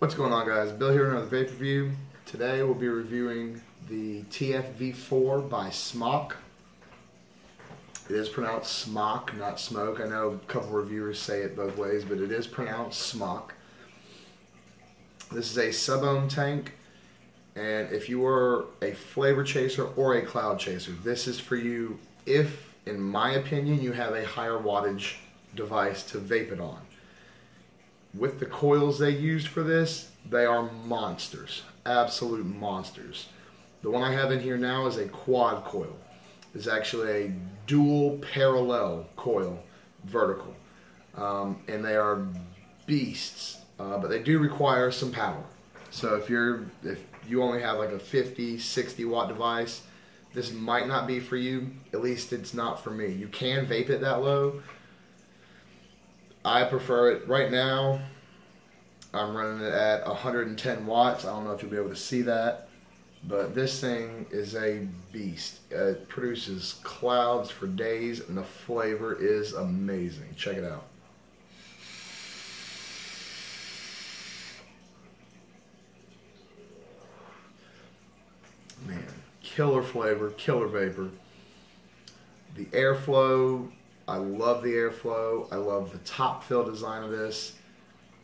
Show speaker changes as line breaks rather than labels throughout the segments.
What's going on, guys? Bill here with another vape review. Today we'll be reviewing the TFV4 by SMOK. It is pronounced SMOK, not smoke. I know a couple reviewers say it both ways, but it is pronounced SMOK. This is a sub-ohm tank, and if you are a flavor chaser or a cloud chaser, this is for you if, in my opinion, you have a higher wattage device to vape it on. With the coils they used for this, they are monsters, absolute monsters. The one I have in here now is a quad coil. It's actually a dual parallel coil, vertical, and they are beasts, but they do require some power. So if you only have like a 50, 60 watt device, this might not be for you. At least it's not for me. You can vape it that low. I prefer it right now. I'm running it at 110 watts. I don't know if you'll be able to see that, but this thing is a beast. It produces clouds for days, and the flavor is amazing. Check it out. Man, killer flavor, killer vapor. The airflow, I love the airflow. I love the top fill design of this.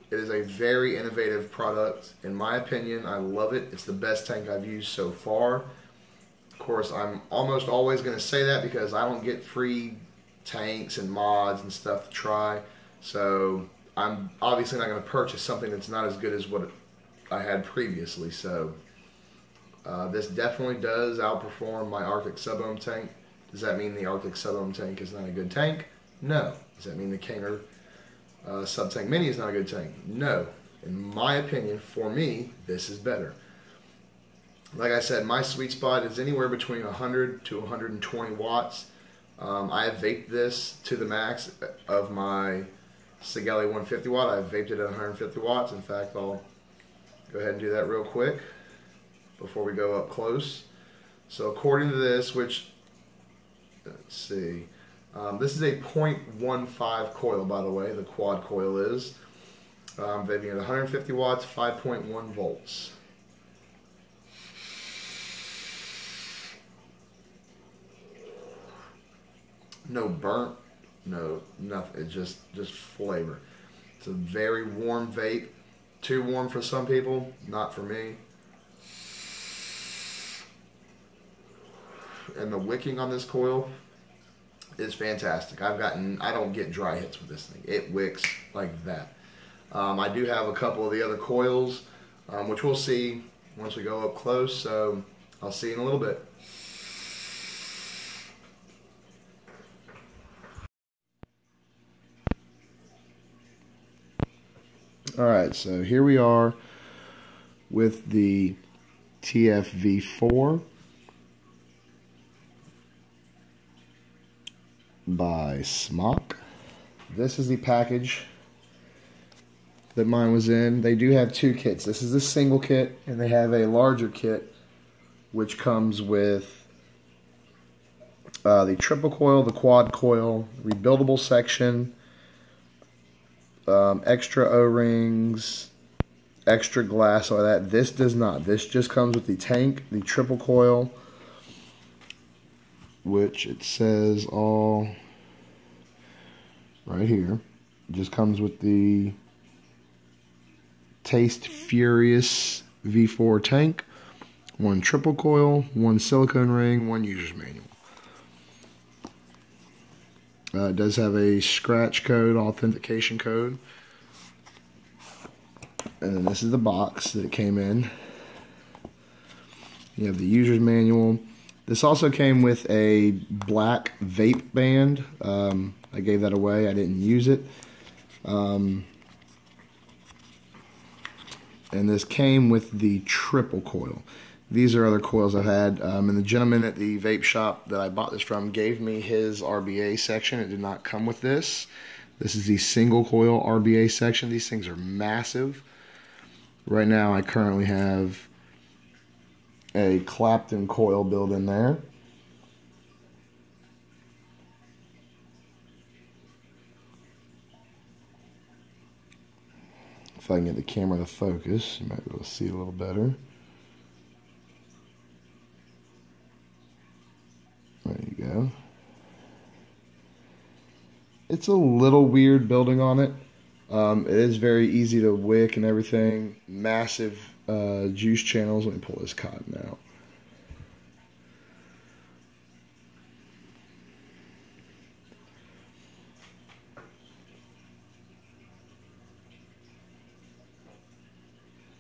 It is a very innovative product. In my opinion, I love it. It's the best tank I've used so far. Of course, I'm almost always going to say that because I don't get free tanks and mods and stuff to try. So I'm obviously not going to purchase something that's not as good as what I had previously. So this definitely does outperform my Arctic sub-ohm tank. Does that mean the Arctic sub-ohm tank is not a good tank? No. Does that mean the Kinger Sub-Tank Mini is not a good tank? No. In my opinion, for me, this is better. Like I said, my sweet spot is anywhere between 100 to 120 watts. I have vaped this to the max of my Sigelli 150 watt. I've vaped it at 150 watts. In fact, I'll go ahead and do that real quick before we go up close. So according to this, which, let's see, this is a 0.15 coil, by the way, the quad coil is. Vaping at 150 watts, 5.1 volts. No burnt, no nothing, it's just flavor. It's a very warm vape. Too warm for some people, not for me. And the wicking on this coil is fantastic. I don't get dry hits with this thing. It wicks like that. I do have a couple of the other coils, which we'll see once we go up close, so I'll see you in a little bit. Alright, so here we are with the TFV4 by SMOK. This is the package that mine was in. They do have two kits. This is a single kit, and they have a larger kit which comes with the triple coil, the quad coil, rebuildable section, extra O-rings, extra glass, all that. This does not. This just comes with the tank, the triple coil, which it says all right here. It just comes with the Taste Furious V4 tank, one triple coil, one silicone ring, one user's manual. It does have a scratch code, authentication code. And then this is the box that it came in. You have the user's manual. This also came with a black vape band. I gave that away. I didn't use it. And this came with the triple coil. These are other coils I've had. And the gentleman at the vape shop that I bought this from gave me his RBA section. It did not come with this. This is the single coil RBA section. These things are massive. Right now I currently have a Clapton coil build in there. If I can get the camera to focus, you might be able to see it a little better. There you go. It's a little weird building on it. It is very easy to wick and everything. Massive juice channels. Let me pull this cotton out.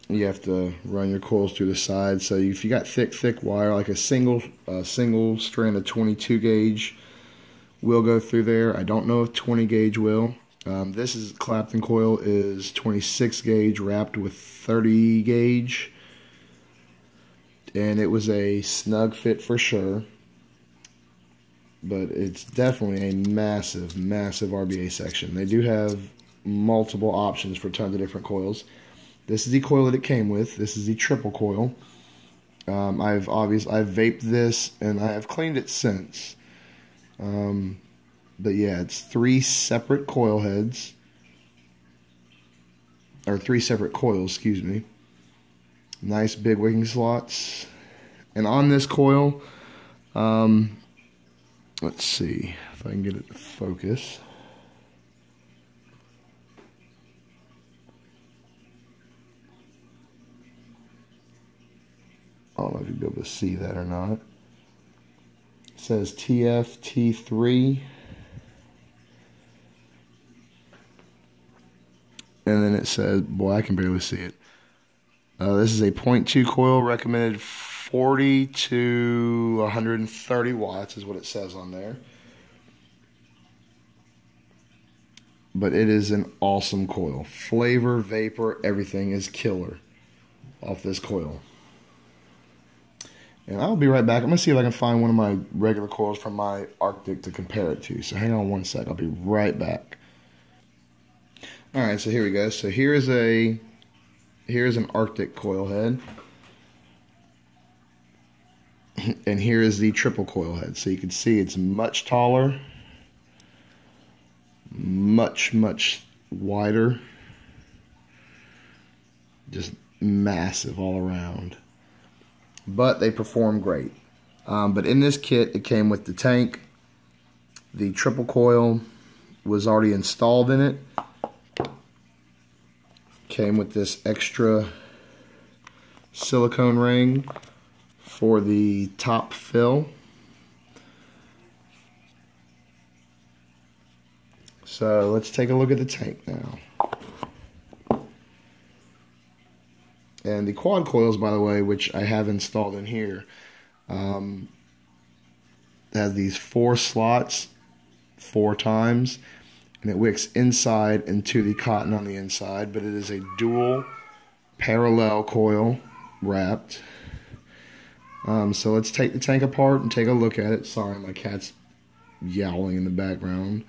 You have to run your coils through the sides. So if you got thick wire, like a single strand of 22 gauge will go through there. I don't know if 20 gauge will. This is Clapton coil is 26 gauge wrapped with 30 gauge, and it was a snug fit for sure. But it's definitely a massive RBA section. They do have multiple options for tons of different coils. This is the coil that it came with. This is the triple coil. I've vaped this and I have cleaned it since. But yeah, it's 3 separate coil heads, or 3 separate coils, excuse me. Nice big wicking slots. And on this coil, let's see if I can get it to focus. I don't know if you'll be able to see that or not. It says TFT3. And then it says, boy, I can barely see it. This is a 0.2 coil, recommended 40 to 130 watts is what it says on there. But it is an awesome coil. Flavor, vapor, everything is killer off this coil. And I'll be right back. I'm going to see if I can find one of my regular coils from my Arctic to compare it to. So hang on one sec. I'll be right back. Alright, so here we go. So here's an Arctic coil head. And here is the triple coil head. So you can see it's much taller. Much wider. Just massive all around. But they perform great. But in this kit, it came with the tank. The triple coil was already installed in it. Came with this extra silicone ring for the top fill. So let's take a look at the tank now. And the quad coils, by the way, which I have installed in here, has these 4 slots 4 times, and it wicks inside into the cotton on the inside, but it is a dual parallel coil wrapped. So let's take the tank apart and take a look at it. Sorry, my cat's yowling in the background.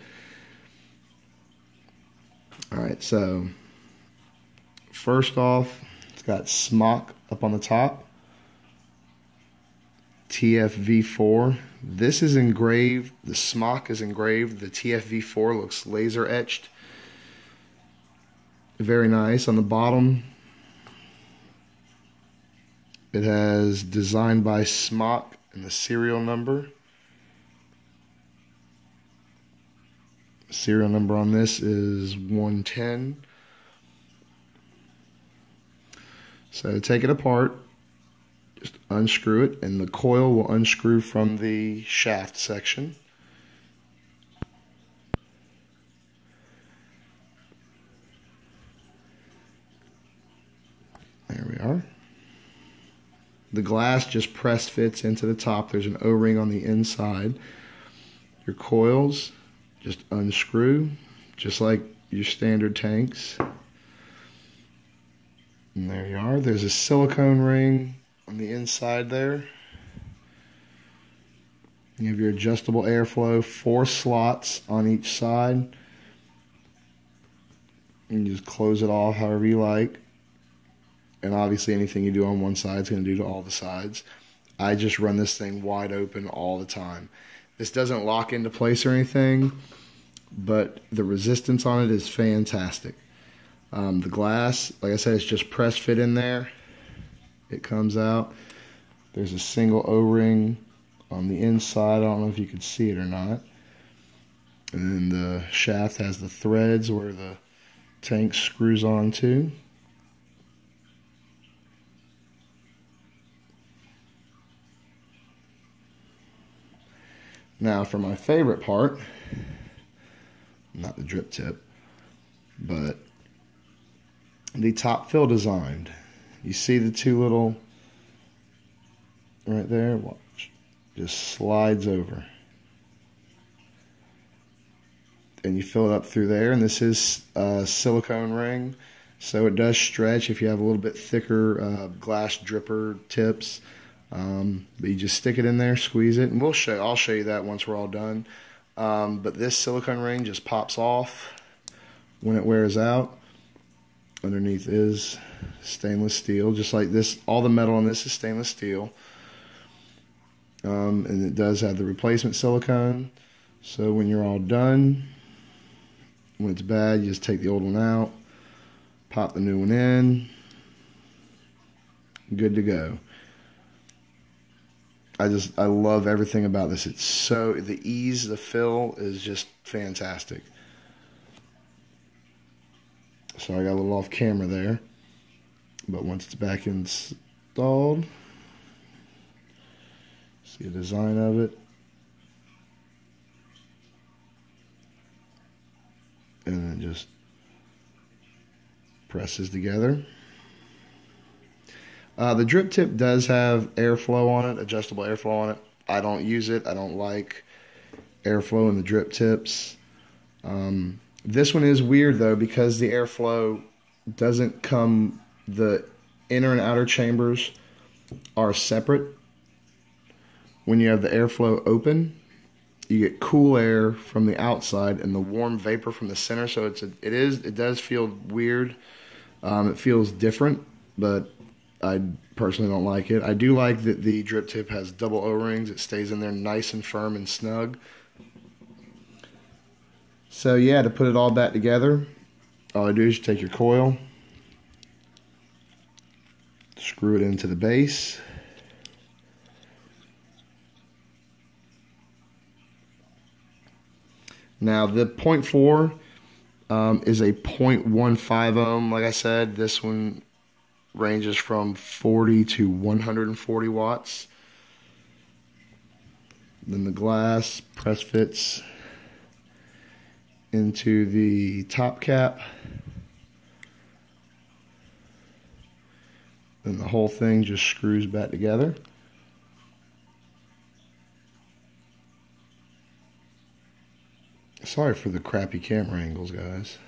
Alright, so first off, it's got SMOK up on the top. TFV4. This is engraved. The SMOK is engraved. The TFV4 looks laser etched. Very nice. On the bottom, it has designed by SMOK and the serial number. Serial number on this is 110. So to take it apart, just unscrew it, and the coil will unscrew from the shaft section. There we are. The glass just press fits into the top. There's an O-ring on the inside. Your coils just unscrew, just like your standard tanks. And there you are. There's a silicone ring on the inside there. You have your adjustable airflow, 4 slots on each side. And you just close it off however you like. And obviously anything you do on one side is going to do to all the sides. I just run this thing wide open all the time. This doesn't lock into place or anything, but the resistance on it is fantastic. The glass, like I said, it's just press fit in there. It comes out. There's a single O-ring on the inside. I don't know if you can see it or not. And then the shaft has the threads where the tank screws onto. Now for my favorite part, not the drip tip, but the top fill design. You see the two little right there? Watch. Just slides over. And you fill it up through there, and this is a silicone ring, so it does stretch if you have a little bit thicker glass dripper tips. But you just stick it in there, squeeze it, and I'll show you that once we're all done. But this silicone ring just pops off when it wears out. Underneath is stainless steel, just like this. All the metal on this is stainless steel. And it does have the replacement silicone. So when you're all done, when it's bad, you just take the old one out, pop the new one in, good to go. I love everything about this. It's so, the ease, the fill is just fantastic. So I got a little off camera there, but once it's back installed, see the design of it. And then just presses together. The drip tip does have airflow on it, adjustable airflow on it. I don't use it. I don't like airflow in the drip tips. This one is weird though, because the airflow doesn't come, the inner and outer chambers are separate. When you have the airflow open, you get cool air from the outside and the warm vapor from the center. So it does feel weird. It feels different, but I personally don't like it. I do like that the drip tip has double O-rings. It stays in there nice and firm and snug. So yeah, to put it all back together, all I do is you take your coil, screw it into the base. Now the 0.4 is a 0.15 ohm. Like I said, this one ranges from 40 to 140 watts. Then the glass press fits into the top cap. Then the whole thing just screws back together. Sorry for the crappy camera angles, guys.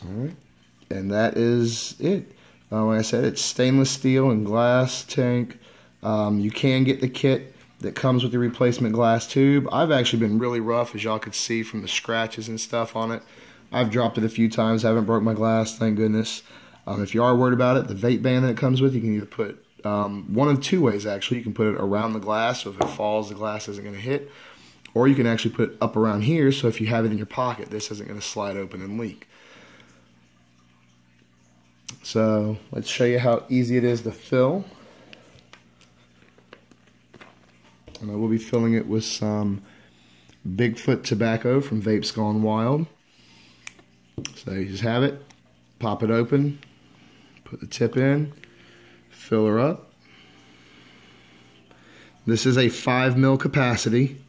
Alright, and that is it. Like I said, it's stainless steel and glass tank. You can get the kit that comes with the replacement glass tube. I've actually been really rough, as y'all could see from the scratches and stuff on it. I've dropped it a few times, haven't broke my glass, thank goodness. If you are worried about it, the vape band that it comes with, you can either put one of two ways actually. You can put it around the glass, so if it falls, the glass isn't going to hit. Or you can actually put it up around here, so if you have it in your pocket, this isn't going to slide open and leak. So let's show you how easy it is to fill. And I will be filling it with some Bigfoot tobacco from Vapes Gone Wild. So you just have it, pop it open, put the tip in, fill her up. This is a 5 ml capacity,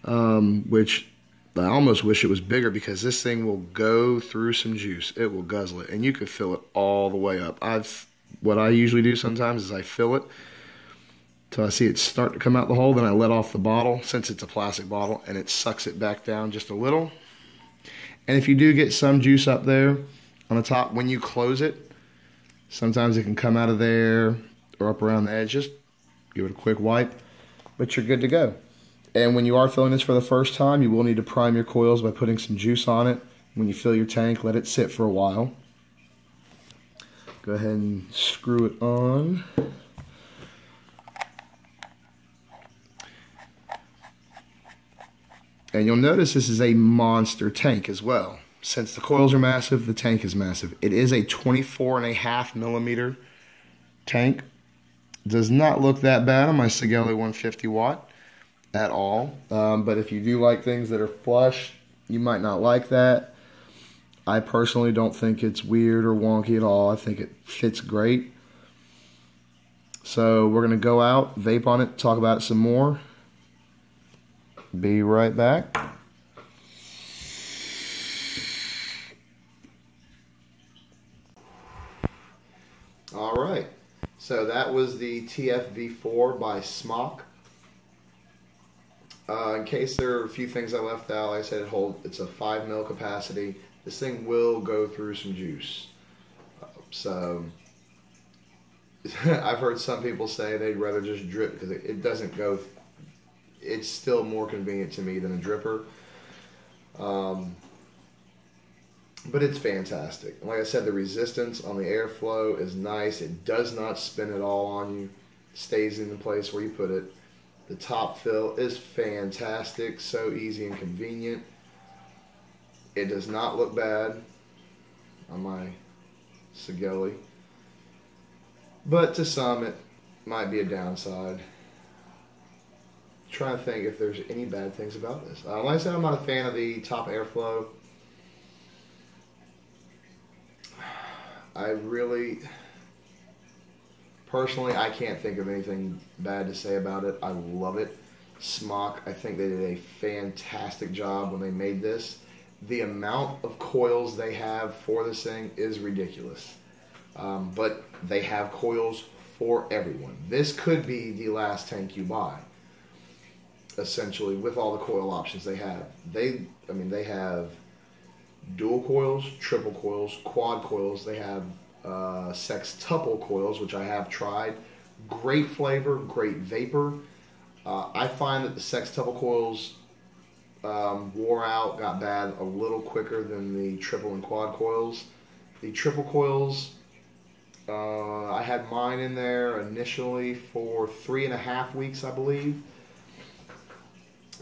which I almost wish it was bigger, because this thing will go through some juice. It will guzzle it, and you could fill it all the way up. What I usually do sometimes is I fill it till I see it start to come out the hole, then I let off the bottle, since it's a plastic bottle, and it sucks it back down just a little. And if you do get some juice up there on the top, when you close it, sometimes it can come out of there or up around the edge. Just give it a quick wipe, but you're good to go. And when you are filling this for the first time, you will need to prime your coils by putting some juice on it. When you fill your tank, let it sit for a while. Go ahead and screw it on. And you'll notice this is a monster tank as well. Since the coils are massive, the tank is massive. It is a 24.5 millimeter tank. Does not look that bad on my Sigelli 150 watt at all. But if you do like things that are flush, you might not like that. I personally don't think it's weird or wonky at all. I think it fits great. So we're going to go out, vape on it, talk about it some more. Be right back. All right. So that was the TFV4 by SMOK. In case there are a few things I left out, like I said, it's a 5 ml capacity. This thing will go through some juice. So I've heard some people say they'd rather just drip because it doesn't go. It's still more convenient to me than a dripper. But it's fantastic. Like I said, the resistance on the airflow is nice. It does not spin it all on you. It stays in the place where you put it. The top fill is fantastic. So easy and convenient. It does not look bad on my Sigelli. But to some, it might be a downside. I'm trying to think if there's any bad things about this. Like I said, I'm not a fan of the top airflow. Personally, I can't think of anything bad to say about it. I love it. SMOK, I think they did a fantastic job when they made this. The amount of coils they have for this thing is ridiculous. But they have coils for everyone. This could be the last tank you buy, essentially, with all the coil options they have. They have dual coils, triple coils, quad coils. They have sextuple coils, which I have tried. Great flavor, great vapor. I find that the sextuple coils wore out, got bad a little quicker than the triple and quad coils. The triple coils, I had mine in there initially for 3.5 weeks, I believe.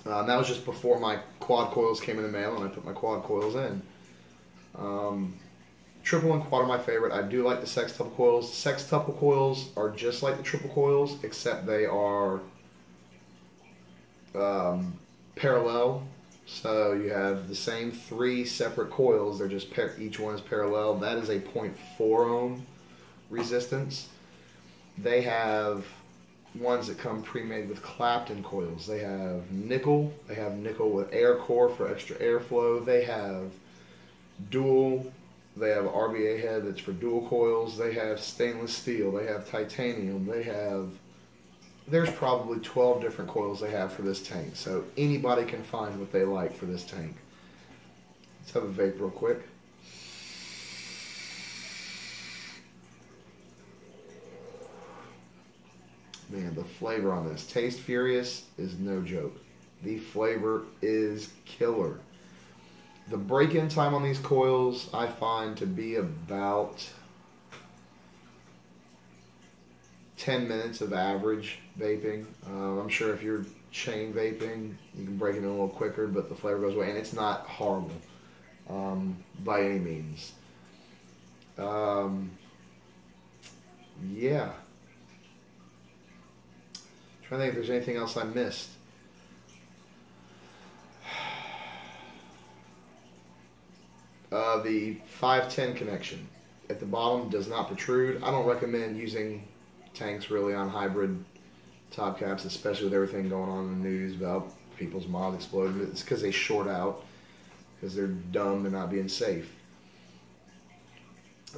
That was just before my quad coils came in the mail and I put my quad coils in. Triple and quad are my favorite. I do like the sextuple coils. Sextuple coils are just like the triple coils, except they are parallel. So you have the same 3 separate coils. They're just each one is parallel. That is a 0.4 ohm resistance. They have ones that come pre-made with Clapton coils. They have nickel. They have nickel with air core for extra airflow. They have dual. They have RBA head that's for dual coils. They have stainless steel. They have titanium. There's probably 12 different coils they have for this tank. So anybody can find what they like for this tank. Let's have a vape real quick. Man, the flavor on this. Taste Furious is no joke. The flavor is killer. The break-in time on these coils I find to be about 10 minutes of average vaping. I'm sure if you're chain vaping, you can break it in a little quicker, but the flavor goes away, and it's not horrible by any means. Yeah. Trying to think if there's anything else I missed. The 510 connection at the bottom does not protrude. I don't recommend using tanks really on hybrid top caps, especially with everything going on in the news about people's mods exploding. It's because they short out, because they're dumb and not being safe.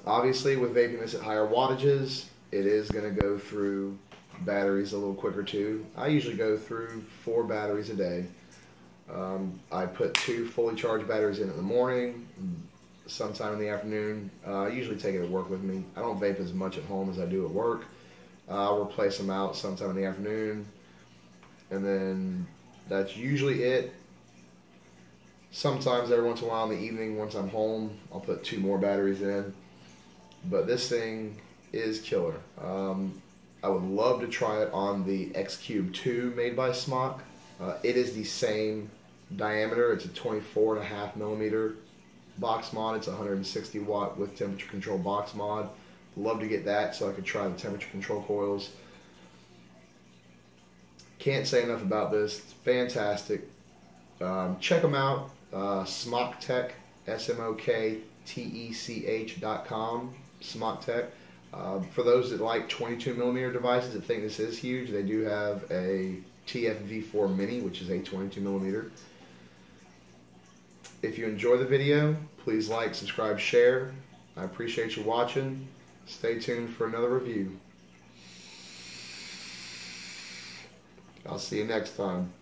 Obviously, with vaping this at higher wattages, it is going to go through batteries a little quicker too. I usually go through 4 batteries a day. I put 2 fully charged batteries in the morning, sometime in the afternoon. I usually take it at work with me. I don't vape as much at home as I do at work. I'll replace them out sometime in the afternoon, and then that's usually it. Sometimes every once in a while in the evening, once I'm home, I'll put 2 more batteries in. But this thing is killer. I would love to try it on the X Cube 2 made by SMOK. It is the same diameter. It's a 24.5 millimeter box mod. It's a 160 watt with temperature control box mod. Love to get that so I could try the temperature control coils. Can't say enough about this. It's fantastic. Check them out. SMOK Tech, SMOKTECH.com. SMOK Tech. For those that like 22 millimeter devices that think this is huge, they do have a TFV4 mini, which is a 22 millimeter. If you enjoy the video, please like, subscribe, share. I appreciate you watching. Stay tuned for another review. I'll see you next time.